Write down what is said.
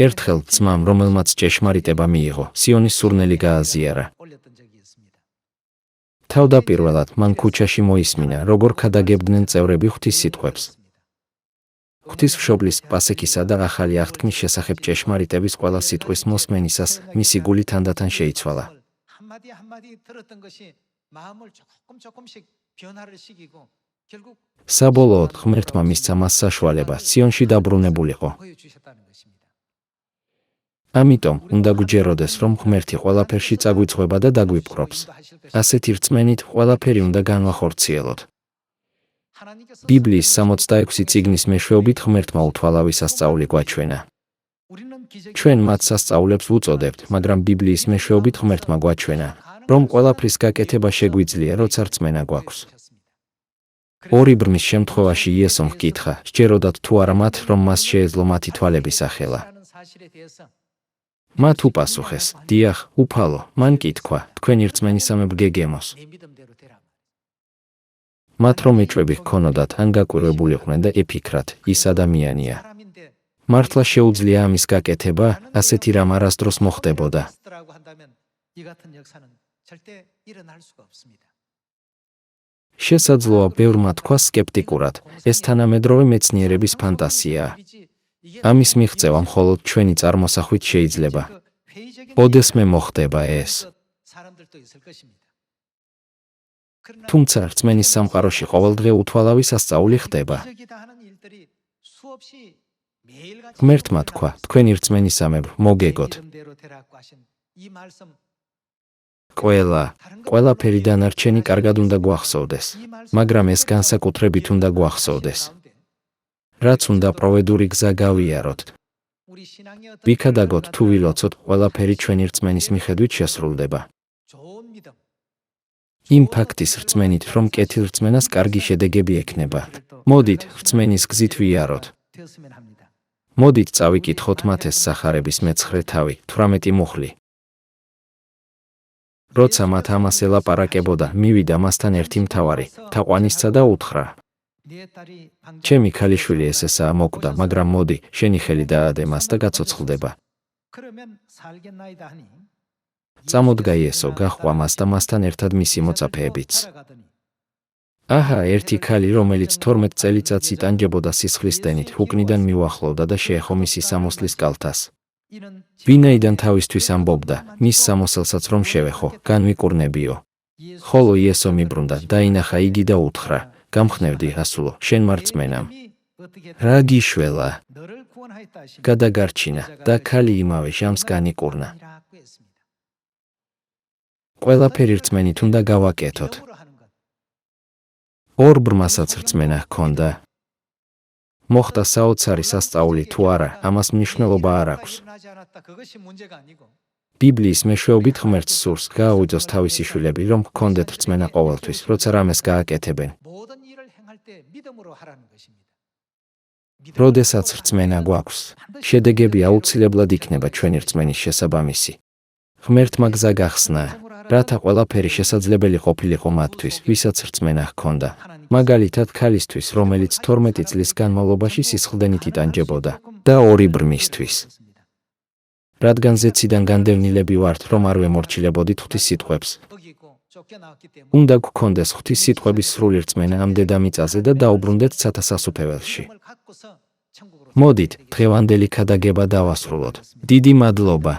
ერთხელ ძმამ, რომელმაც ჭეშმარიტება მიიღო, სიონის სურნელი გააზიარა. თავდაპირველად მან ქუჩაში მოისმინა, როგორ ქადაგებდნენ წევრები ღვთის სიტყვებს. ღვთისმშობლის, პასექისა და ახალი აღთქმის შესახებ ჭეშმარიტების ყველა სიტყვის მოსმენისას მისი გული თანდათან შეიცვალა. საბოლოოდ ღმერთმა მისცა მას საშუალება სიონში დაბრუნებულიყო. ამიტომ უნდა გვჯეროდეს, რომ ღმერთი ყველაფერში წაგვიწყვება და დაგვიპყრობს. ასეთი რწმენით ყველაფერი უნდა განვახორციელოთ. ბიბლიის 66 წიგნის მეშვეობით ღმერთმა უთვალავი სასწაული გვაჩვენა. ჩვენ მათ სასწაულებს ვუწოდებთ, მაგრამ ბიბლიის მეშვეობით ღმერთმა გვაჩვენა, რომ ყველაფრის გაკეთება შეგვიძლია, როცა რწმენა გვაქვს. ორი ბრმის შემთხვევაში იესომ ჰკითხა, სჯეროდათ თუ არა მათ, რომ მას შეეძლო მათი თვალების ახელა. მათ უპასუხეს, დიახ, უფალო, მან კი თქვა, თქვენი რწმენისამებრ გეგემოს. მათ რომ ეჭვები ჰქონოდათ, ან გაკვირვებულიყვნენ და ეფიქრათ, ის ადამიანია. მართლა შეუძლია ამის გაკეთება, ასეთი რამ არასდროს მოხდებოდა. შესაძლოა ბევრმა თქვას სკეპტიკურად, ეს თანამედროვე მეცნიერების ფანტაზიაა. ამის მიღწევა მხოლოდ ჩვენი წარმოსახვით შეიძლება. ოდესმე მოხდება ეს. თუმცა რწმენის სამყაროში ყოველდღე უთვალავი სასწაული ხდება. ღმერთმა თქვა, თქვენი რწმენისამებრ მოგეგოთ. ყველაფერი დანარჩენი კარგად უნდა გვახსოვდეს, მაგრამ ეს განსაკუთრებით უნდა გვახსოვდეს. რაც უნდა პროვედური გზა გავიაროთ. ვიქადაგოთ თუ ვილოცოთ, ყველაფერი ჩვენი რწმენის მიხედვით შესრულდება. იმ ფაქტის რწმენით, რომ კეთილ რწმენას კარგი შედეგები ექნება. მოდით, რწმენის გზით ვიაროთ. მოდით წავიკითხოთ მათეს სახარების მე-9 თავი, 18 მუხლი. როცა მათ ამას ელაპარაკებოდა, მივიდა მასთან ერთი მთავარი, თაყვანისცა და უთხრა: ჩემი ქალიშვილი ესესაა მოკვდა, მაგრამ მოდი, შენი ხელი დაადე მას და გაცოცხლდება. წამოდგა იესო, გაჰყვა მას და მასთან ერთად მისი მოწაფეებიც. აჰა, ერთი ქალი, რომელიც 12 წელიწადს იტანჯებოდა სისხლისდენით, უკნიდან მიუახლოვდა და შეეხო მისი სამოსლის კალთას. ვინაიდან თავისთვის ამბობდა, მის სამოსელსაც რომ შევეხო, განვიკურნებიო. ხოლო იესო მიბრუნდა, დაინახა იგი და უთხრა: გამხნევდი, ასულო, შენ მარწმენამ. რა გიშველა? გადაგარჩინა და ქალი იმავე ჟამს განიკურნა. ყველაფერი რწმენით უნდა გავაკეთოთ. ორ ბრმასაც რწმენა ჰქონდა. მოხდა საოცარი სასწაული თუ არა, ამას მნიშვნელობა არ აქვს. ბიბლიის მეშვეობით ღმერთს სურს გააუძოს თავისი შვილები, რომ ჰქონდეთ რწმენა ყოველთვის, როცა რამეს გააკეთებენ. როდესაც რწმენა გვაქვს, შედეგები აუცილებლად იქნება ჩვენი რწმენის შესაბამისი. ღმერთმა გზა გახსნა, რათა ყველაფერი შესაძლებელი ყოფილიყო მათთვის, ვისაც რწმენა ჰქონდა. მაგალითად ქალისთვის, რომელიც 12 წლის განმავლობაში სისხლდენით იტანჯებოდა, და ორი ბრმისთვის. რადგან ზეციდან განდევნილები ვართ, რომ არ ვემორჩილებოდით ღვთის სიტყვებს. უნდა გქონდეს ღვთის სიტყვების სრული რწმენა ამ დედამიწაზე და დაუბრუნდეთ ცათა სასუფეველში. მოდით, დღევანდელი ქადაგება დავასრულოთ. დიდი მადლობა.